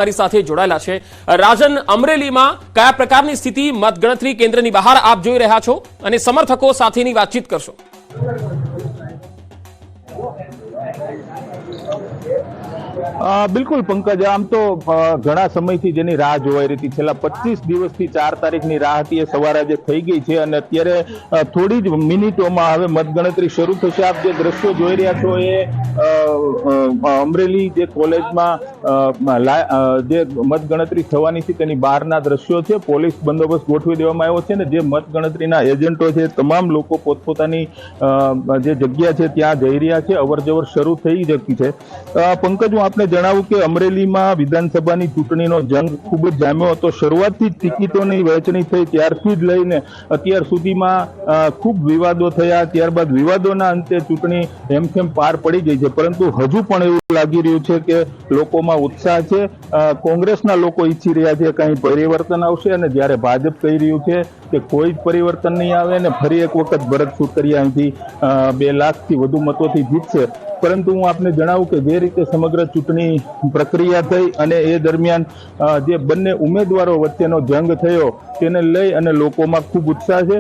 મારી સાથે જોડાયેલા છે રાજન, અમરેલીમાં કયા પ્રકારની સ્થિતિ મતગણતરી કેન્દ્રની બહાર આપ જોઈ રહ્યા છો અને સમર્થકો સાથેની વાતચીત કરશો? બિલકુલ પંકજ, આમ તો ઘણા સમયથી જેની રાહ જોવાઈ રહી હતી, છેલ્લા 25 દિવસથી 4 તારીખની રાહ હતી, એ સવારે આજે થઈ ગઈ છે અને અત્યારે થોડી જ મિનિટોમાં હવે મતગણતરી શરૂ થશે. આપ જે દ્રશ્યો જોઈ રહ્યા છો એ અમરેલી જે કોલેજમાં જે મતગણતરી થવાની છે તેની બહારના દ્રશ્યો છે. પોલીસ બંદોબસ્ત ગોઠવી દેવામાં આવ્યો છે ને જે મતગણતરીના એજન્ટો છે તમામ લોકો પોતપોતાની જે જગ્યા છે ત્યાં જઈ રહ્યા છે. અવર જવર શરૂ થઈ ચૂકી છે. પંકજ, હું આપને જણાવું કે અમરેલીમાં વિધાનસભાની ચૂંટણીનો જંગ ખૂબ જ જામ્યો હતો. શરૂઆતથી જ ટિકિટોની વહેંચણી થઈ ત્યારથી જ લઈને અત્યાર સુધીમાં ખૂબ વિવાદો થયા. ત્યારબાદ વિવાદોના અંતે ચૂંટણી હેમખેમ પાર પડી ગઈ છે, પરંતુ હજુ પણ એવું લાગી રહ્યું છે કે લોકોમાં ઉત્સાહ છે. કોંગ્રેસના લોકો ઈચ્છી રહ્યા છે કંઈ પરિવર્તન આવશે અને જ્યારે ભાજપ કહી રહ્યું છે કે કોઈ જ પરિવર્તન નહીં આવે અને ફરી એક વખત ભરત સુતરિયા અહીંથી 2 લાખથી વધુ મતોથી જીતશે. પરંતુ હું આપને જણાવું કે જે રીતે સમગ્ર ચૂંટણી પ્રક્રિયા થઈ અને એ દરમિયાન જે બંને ઉમેદવારો વચ્ચેનો જંગ થયો તેને લઈ અને લોકોમાં ખૂબ ઉત્સાહ છે.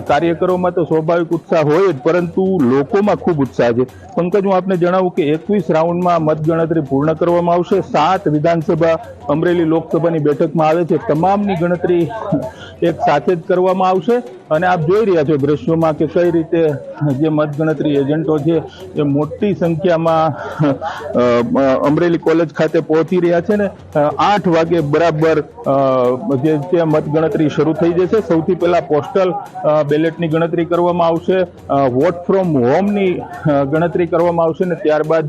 કાર્યકરોમાં તો સ્વાભાવિક ઉત્સાહ હોય જ, પરંતુ લોકોમાં ખૂબ ઉત્સાહ છે. પંકજ, હું આપને જણાવું કે 21 રાઉન્ડમાં મતગણતરી પૂર્ણ કરવામાં આવશે. 7 વિધાનસભા અમરેલી લોકસભાની બેઠકમાં આવે છે. તમામની ગણતરી એક સાથે જ કરવામાં આવશે અને આપ જોઈ રહ્યા છો દ્રશ્યોમાં કે કઈ રીતે જે મતગણતરી એજન્ટો છે એ મોટી સંખ્યામાં અમરેલી કોલેજ ખાતે પહોંચી રહ્યા છે ને 8 વાગે બરાબર જે મતગણતરી શરૂ થઈ જશે. સૌથી પહેલા પોસ્ટલ બેલેટની ગણતરી કરવામાં આવશે, વોટ ફ્રોમ હોમની ગણતરી કરવામાં આવશે ને ત્યારબાદ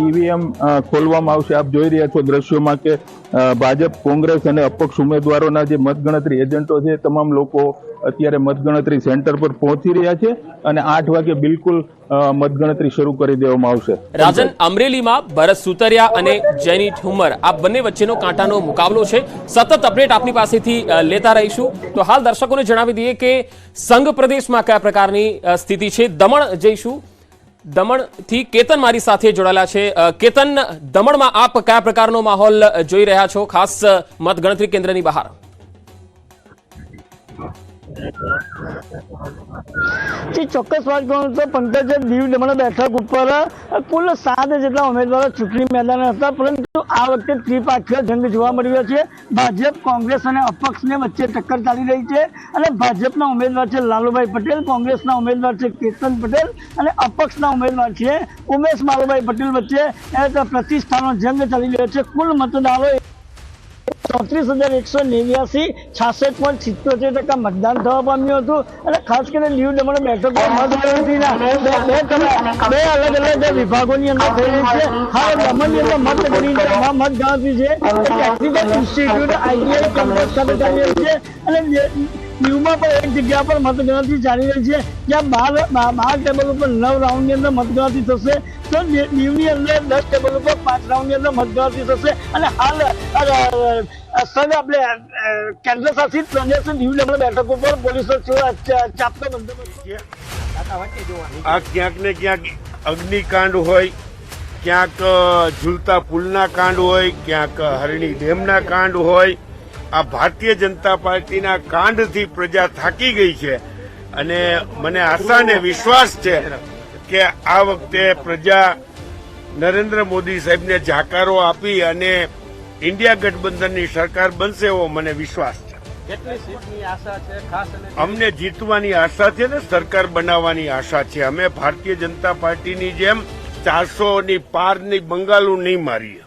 ઈવીએમ ખોલવામાં આવશે. આપ જોઈ રહ્યા છો દ્રશ્યોમાં કે ભાજપ, કોંગ્રેસ અને અપક્ષ ઉમેદવારોના જે મતગણતરી એજન્ટો છે તમામ લોકો અત્યારે મતગણતરી સેન્ટર પર પહોંચી રહ્યા છે અને 8 વાગે બિલકુલ મતગણતરી શરૂ કરી દેવામાં આવશે. રાજન, અમરેલીમાં ભરત સુતરિયા અને જેની ઠુમ્મર આ બંને વચ્ચેનો કાંટાનો મુકાબલો છે. સતત અપડેટ આપની પાસેથી લેતા રહીશું. તો હાલ દર્શકોને જણાવી દઈએ કે સંઘ પ્રદેશમાં કયા પ્રકારની સ્થિતિ છે. દમણ જઈશું. દમણથી કેતન મારી સાથે જોડાયેલા છે. કેતન, દમણમાં આપ કયા પ્રકારનો માહોલ જોઈ રહ્યા છો, ખાસ મતગણતરી કેન્દ્રની બહાર? ચોક્કસ વાત કરું તો પંકજ, દીવ દમણ બેઠક ઉપર કુલ 7 જેટલા ઉમેદવારો ચૂંટણી મેદાન હતા, પરંતુ આ વખતે ત્રિપાખીય જંગ જોવા મળી રહ્યો છે. ભાજપ, કોંગ્રેસ અને અપક્ષને વચ્ચે ટક્કર ચાલી રહી છે અને ભાજપના ઉમેદવાર છે લાલુભાઈ પટેલ, કોંગ્રેસના ઉમેદવાર છે કેતન પટેલ અને અપક્ષના ઉમેદવાર છે ઉમેશ માલુભાઈ પટેલ વચ્ચે પ્રતિષ્ઠાનો જંગ ચાલી રહ્યો છે. કુલ મતદારો 34,189, 66.77% મતદાન થવા પામ્યું હતું અને ખાસ કરીને દીવ દમણ બેઠક મતગણતરીના બે અલગ અલગ વિભાગોની અંદર થઈ રહી છે. હાલ દમણની અંદર મતગણતરી છે ટેકનિકલ ઇન્સ્ટિટ્યૂટ ITI કેમ્પસ ખાતે ચાલી રહી છે અને દીવમાં પણ એક જગ્યા પર મતગણતરી ચાલી રહી છે જ્યાં 12 ટેબલ ઉપર 9 રાઉન્ડની અંદર મતગણતરી થશે. તો દીવની અંદર 10 ટેબલ ઉપર 5 રાઉન્ડની અંદર મતગણતરી થશે અને હાલ આપણે કેન્દ્ર શાસિત પ્રદેશ દીવ દમણ બેઠક ઉપર પોલીસો ચાપતો બંદોબસ્ત. આ ક્યાંક ને ક્યાંક અગ્નિકાંડ હોય, ક્યાંક ઝૂલતા પુલના કાંડ હોય, ક્યાંક હરણી ડેમના કાંડ હોય. આ ભારતીય જનતા પાર્ટીના કાંડથી પ્રજા થાકી ગઈ છે અને મને આશા અને વિશ્વાસ છે કે આ વખતે પ્રજા નરેન્દ્ર મોદી સાહેબને જાકારો આપી અને ઇન્ડિયા ગઠબંધનની સરકાર બનશે એવો મને વિશ્વાસ છે. કેટલી સીટની આશા છે? ખાસ અમને જીતવાની આશા છે ને સરકાર બનાવવાની આશા છે. અમે ભારતીય જનતા પાર્ટીની જેમ 400ની પારની બંગાળું નહીં મારીએ.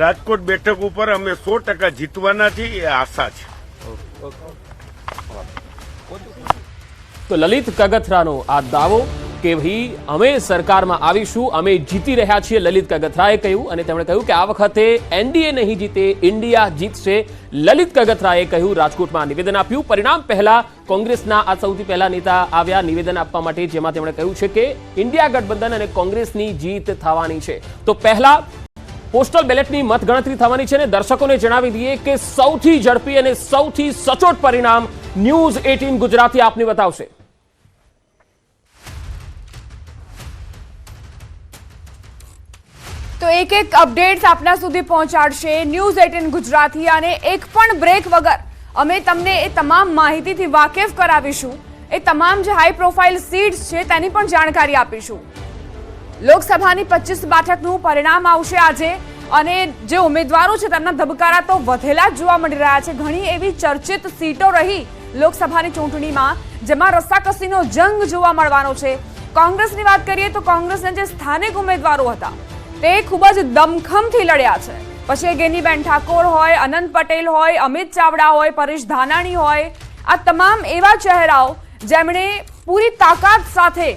રાજકોટ બેઠક ઉપર અમે 100% જીતવાના છીએ, એ આશા છે. તો લલિત કગથરાનો આ દાવો કે ભાઈ અમે સરકારમાં આવીશું, અમે જીતી રહ્યા છીએ, લલિત કગથરાએ કહ્યું અને તેમણે કહ્યું કે આ વખતે એનડીએ નહીં જીતે, ઇન્ડિયા જીતશે. લલિત કગથરાએ કહ્યું, રાજકોટમાં નિવેદન આપ્યું. પરિણામ પહેલા કોંગ્રેસના આ સૌથી પહેલા નેતા આવ્યા નિવેદન આપવા માટે, જેમાં તેમણે કહ્યું છે કે ઇન્ડિયા ગઠબંધન અને કોંગ્રેસની જીત થવાની છે. તો પહેલા પોસ્ટલ બેલેટની મતગણતરી થવાની છે અને દર્શકોને જણાવી દઈએ કે સૌથી ઝડપી અને સૌથી સચોટ પરિણામ ન્યૂઝ 18 ગુજરાતી આપને બતાવશે. તો એક એક અપડેટ્સ આપના સુધી પહોંચાડશે ન્યૂઝ 18 ગુજરાતી અને એક પણ બ્રેક વગર અમે તમને એ તમામ માહિતીથી વાકેફ કરાવીશું. એ તમામ જે હાઈ પ્રોફાઇલ સીટ્સ છે તેની પણ જાણકારી આપીશું. લોકસભાની 25 બેઠકનું પરિણામ આવશે આજે અને જે ઉમેદવારો છે તેમના ધબકારા તો વધેલા જ જોવા મળી રહ્યા છે. ઘણી એવી ચર્ચિત સીટો રહી લોકસભાની ચૂંટણીમાં જેમાં રસ્સાકસીનો જંગ જોવા મળવાનો છે. કોંગ્રેસની વાત કરીએ તો કોંગ્રેસના જે સ્થાનિક ઉમેદવારો હતા તે ખૂબ જ દમખમથી લડ્યા છે. પછી ગેનીબેન ઠાકોર હોય, અનંત પટેલ હોય, અમિત ચાવડા હોય, પરેશ ધાનાણી હોય, આ તમામ એવા ચહેરાઓ જેમણે પૂરી તાકાત સાથે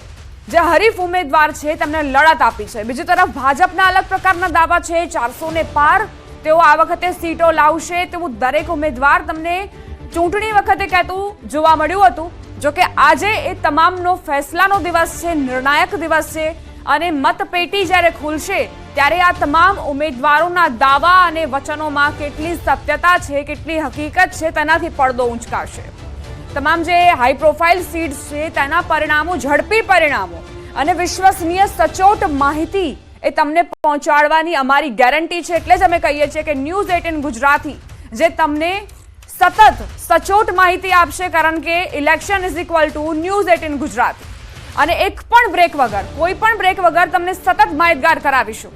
જે હરીફ ઉમેદવાર છે તેમને લડત આપી છે. બીજી તરફ ભાજપના અલગ પ્રકારના દાવા છે, 400 ને પાર તેઓ આ વખતે સીટો લાવશે તેવું દરેક ઉમેદવાર તમને ચૂંટણી વખતે કહેતું જોવા મળ્યું હતું. જોકે આજે એ તમામનો ફેસલાનો દિવસ છે, નિર્ણાયક દિવસ છે અને મતપેટી જ્યારે ખુલશે ત્યારે આ તમામ ઉમેદવારોના દાવા અને વચનોમાં કેટલી સત્યતા છે, કેટલી હકીકત છે તેનાથી પડદો ઉંચકાશે. તમામ જે હાઈ પ્રોફાઇલ સીટ્સ છે તેના પરિણામો, ઝડપી પરિણામો અને વિશ્વસનીય સચોટ માહિતી એ તમને પહોંચાડવાની અમારી ગેરંટી છે. એટલે જ અમે કહીએ છીએ કે ન્યૂઝ 18 ગુજરાતી જે તમને સતત સચોટ માહિતી આપશે, કારણ કે election is equal to news 18 Gujarati અને એક પણ બ્રેક વગર, કોઈ પણ બ્રેક વગર તમને સતત માહિતગાર કરાવીશું.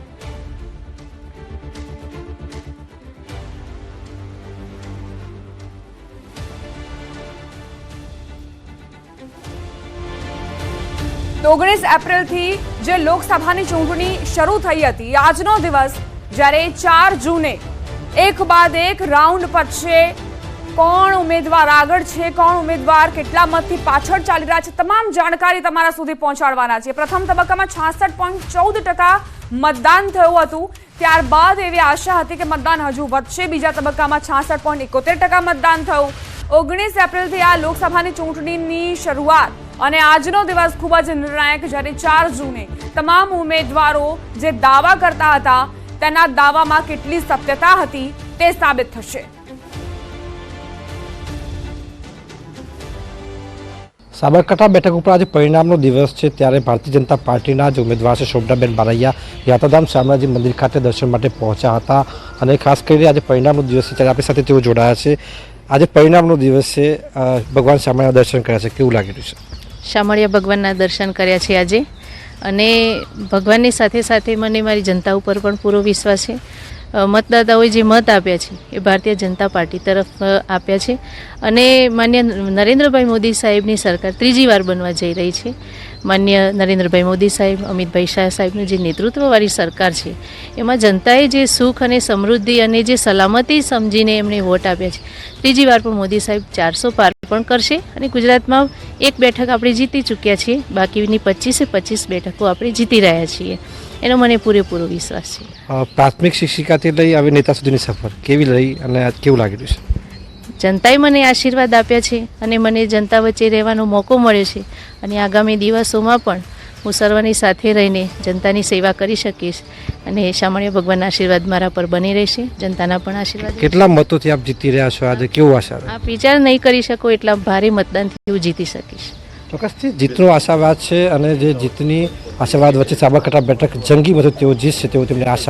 તો 19 એપ્રિલથી જે લોકસભાની ચૂંટણી શરૂ થઈ હતી, આજનો દિવસ જ્યારે 4 જૂને એક બાદ એક રાઉન્ડ પતશે, કોણ ઉમેદવાર આગળ છે, કોણ ઉમેદવાર કેટલા મતથી પાછળ ચાલી રહ્યા છે, તમામ જાણકારી તમારા સુધી પહોંચાડવાના છે. પ્રથમ તબક્કામાં 66.14% મતદાન થયું હતું. ત્યારબાદ એવી આશા હતી કે મતદાન હજુ વધશે. બીજા તબક્કામાં 66.71% મતદાન થયું. 19 એપ્રિલથી આ લોકસભાની ચૂંટણીની શરૂઆત અને આજનો દિવસ ખૂબ જ નિર્ણાયક, જ્યારે 4 જૂને તમામ ઉમેદવારો જે દાવા કરતા હતા તેના દાવામાં કેટલી સત્યતા હતી તે સાબિત થશે. સાબરકાંઠા બેઠક ઉપર આજે પરિણામનો દિવસ છે, ત્યારે ભારતીય જનતા પાર્ટીના જે ઉમેદવાર છે શોભનાબેન બારૈયા યાત્રાધામ શામળાજી મંદિર ખાતે દર્શન માટે પહોંચ્યા હતા અને ખાસ કરીને આજે પરિણામનો દિવસ છે ત્યારે આપણી સાથે તેઓ જોડાયા છે. આજે પરિણામનો દિવસ છે, ભગવાન શામળિયાના દર્શન કર્યા છે, કેવું લાગી રહ્યું છે? શામળિયા ભગવાનના દર્શન કર્યા છે આજે અને ભગવાનની સાથે સાથે મને મારી જનતા ઉપર પણ પૂરો વિશ્વાસ છે. મતદાતાઓએ જે મત આપ્યા છે એ ભારતીય જનતા પાર્ટી તરફ આપ્યા છે અને માન્ય નરેન્દ્રભાઈ મોદી સાહેબની સરકાર ત્રીજી વાર બનવા જઈ રહી છે. માન્ય નરેન્દ્રભાઈ મોદી સાહેબ, અમિતભાઈ શાહ સાહેબનું જે નેતૃત્વવાળી સરકાર છે એમાં જનતાએ જે સુખ અને સમૃદ્ધિ અને જે સલામતી સમજીને એમણે વોટ આપ્યા છે. ત્રીજી વાર પણ મોદી સાહેબ 400 પાર પણ કરશે અને ગુજરાતમાં એક બેઠક આપણે જીતી ચૂક્યા છીએ, બાકીની 25 બેઠકો આપણે જીતી રહ્યા છીએ. એનો મને પૂરેપૂરો વિશ્વાસ છે. પ્રાથમિક શિક્ષિકાથી લઈ હવે નેતા સુધીની સફર કેવી રહી અને કેવું લાગી રહ્યું છે? જનતાએ મને આશીર્વાદ આપ્યા છે અને મને જનતા વચ્ચે રહેવાનો મોકો મળ્યો છે અને આગામી દિવસોમાં પણ હું સર્વની સાથે રહીને જનતાની સેવા કરી શકીશ અને શામળિયા ભગવાનના આશીર્વાદ મારા પર બની રહેશે, જનતાના પણ આશીર્વાદ. કેટલા મતોથી આપ જીતી રહ્યા છો આજે, કેવું આશા? આપ વિચાર નહીં કરી શકો એટલા ભારે મતદાનથી હું જીતી શકીશ. ચોક્કસથી જીતનો આશાવાદ છે અને જે જીતની આશાવાદ વચ્ચે સાબરકાંઠા બેઠક જંગી મતો તેઓ જીતશે તેવું તેમની આશા